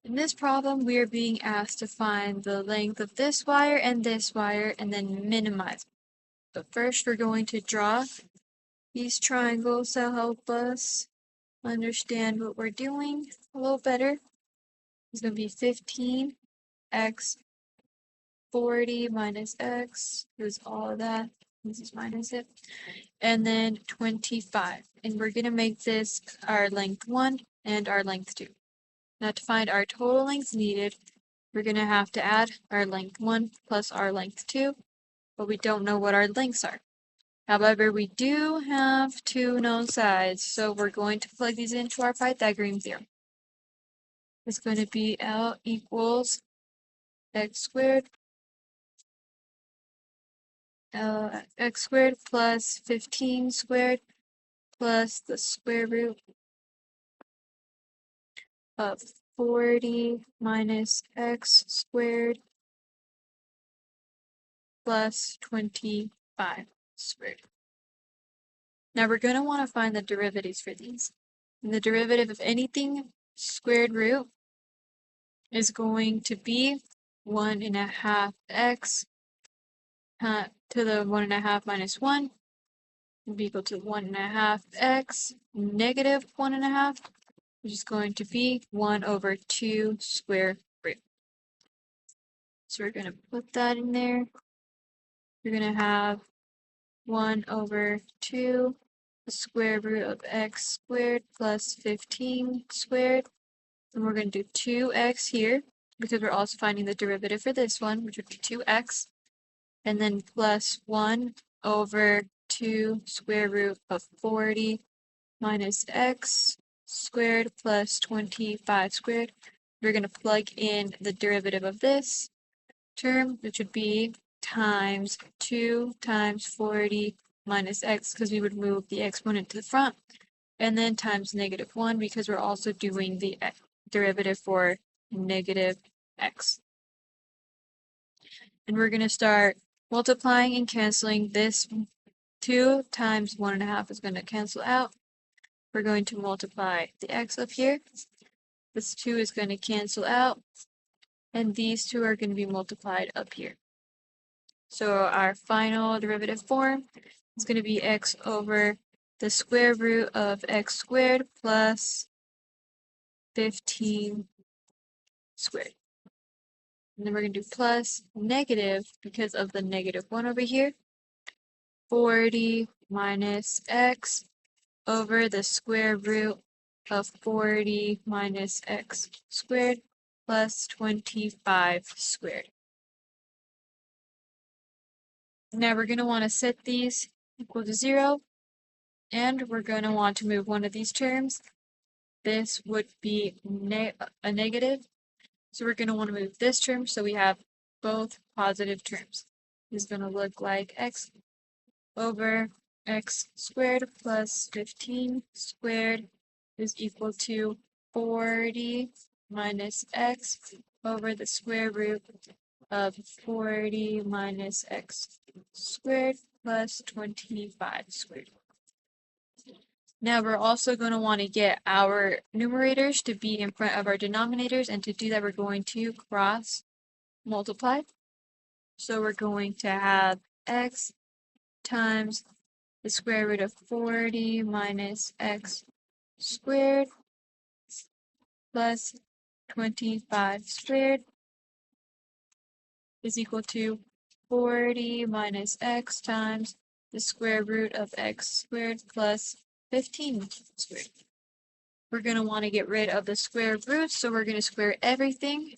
In this problem, we are being asked to find the length of this wire and then minimize. But first, we're going to draw these triangles to help us understand what we're doing a little better. It's going to be 15x 40 minus x, is all of that. This is minus it. And then 25. And we're going to make this our length 1 and our length 2. Now to find our total lengths needed, we're going to have to add our length 1 plus our length 2, but we don't know what our lengths are. However, we do have two known sides, so we're going to plug these into our Pythagorean theorem. It's going to be L equals x squared plus 15 squared plus the square root of 40 minus x squared plus 25 squared. Now we're going to want to find the derivatives for these. And the derivative of anything squared root is going to be 1.5x to the 1.5 minus 1 will be equal to 1.5x negative 1.5, which is going to be 1 over 2 square root. So we're going to put that in there. We're going to have 1 over 2 the square root of x squared plus 15 squared. And we're going to do 2x here because we're also finding the derivative for this one, which would be 2x. And then plus 1 over 2 square root of 40 minus x squared plus 25 squared. We're going to plug in the derivative of this term, which would be times 2 times 40 minus x, because we would move the exponent to the front, and then times negative 1, because we're also doing the derivative for negative x. And we're going to start multiplying and canceling. This 2 times 1.5 is going to cancel out. We're going to multiply the x up here. This 2 is going to cancel out, and these two are going to be multiplied up here. So our final derivative form is going to be x over the square root of x squared plus 15 squared. And then we're going to do plus negative because of the negative 1 over here. 40 minus x over the square root of 40 minus x squared plus 25 squared. Now we're going to want to set these equal to 0, and we're going to want to move one of these terms. This would be a negative, so we're going to want to move this term so we have both positive terms. This is going to look like x over x squared plus 15 squared is equal to 40 minus x over the square root of 40 minus x squared plus 25 squared. Now we're also going to want to get our numerators to be in front of our denominators, and to do that we're going to cross multiply. So we're going to have x times the square root of 40 minus x squared plus 25 squared is equal to 40 minus x times the square root of x squared plus 15 squared. We're going to want to get rid of the square roots, so we're going to square everything.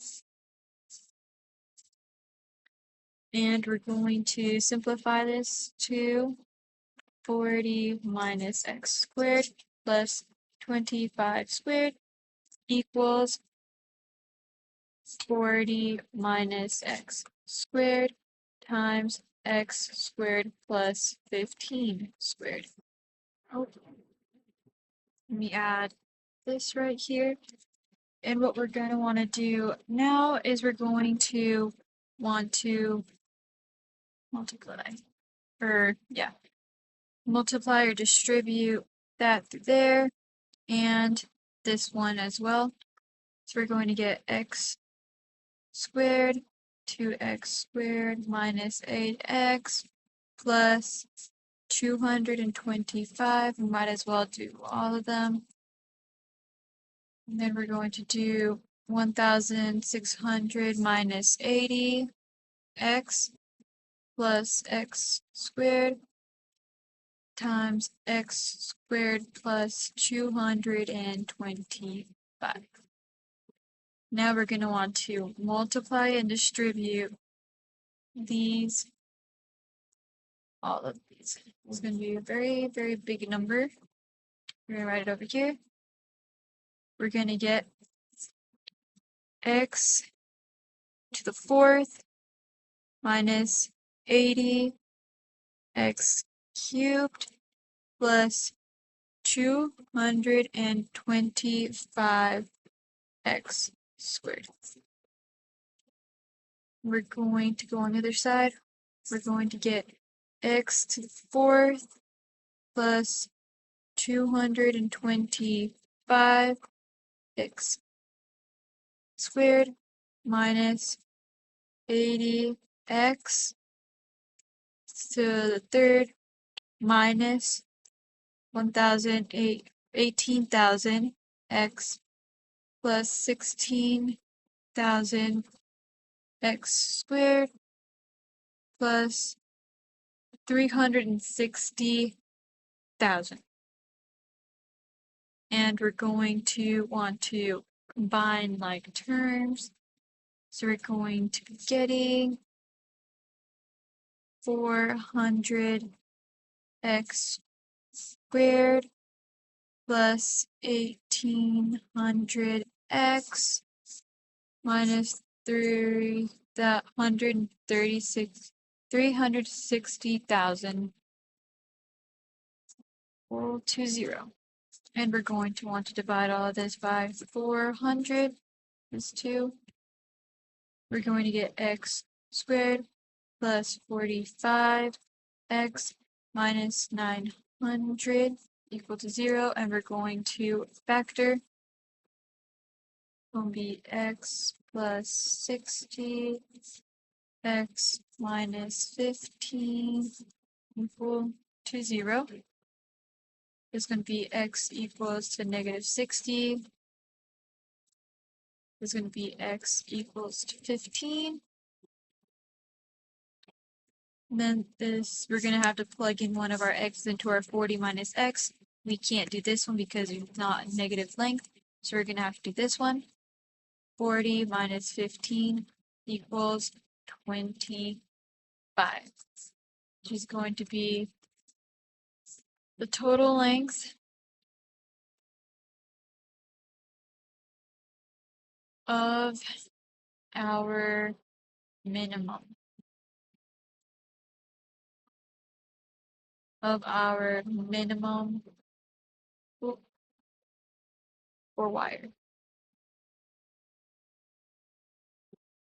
And we're going to simplify this to 40 minus x squared plus 25 squared equals 40 minus x squared times x squared plus 15 squared. Oh, let me add this right here. And what we're going to want to do now is we're going to want to multiply or distribute that through there and this one as well. So we're going to get x squared 2x squared minus 8x plus 225. We might as well do all of them. And then we're going to do 1600 minus 80 x plus x squared times x squared plus 225. Now we're going to want to multiply and distribute these, all of these. It's going to be a very, very big number. We're going to write it over here. We're going to get x to the fourth minus 80 x cubed plus 225 x squared. We're going to go on the other side. We're going to get x to the fourth plus 225 x squared minus 80x to the third minus 18,000 x plus 16,000 x squared plus 360,000. And we're going to want to combine like terms. So we're going to be getting 400 x squared plus 1800 x minus 360,000 equal to 0. And we're going to want to divide all of this by 400 is 2. We're going to get x squared plus 45x minus 900 equal to 0. And we're going to factor. Will be x plus 60, x minus 15 equal to 0. It's going to be x equals to negative 60. It's going to be x equals to 15. And then we're going to have to plug in one of our x's into our 40 minus x. We can't do this one because it's not negative length. So we're going to have to do this one. 40 minus 15 equals 25, which is going to be the total length of our minimum. For wire.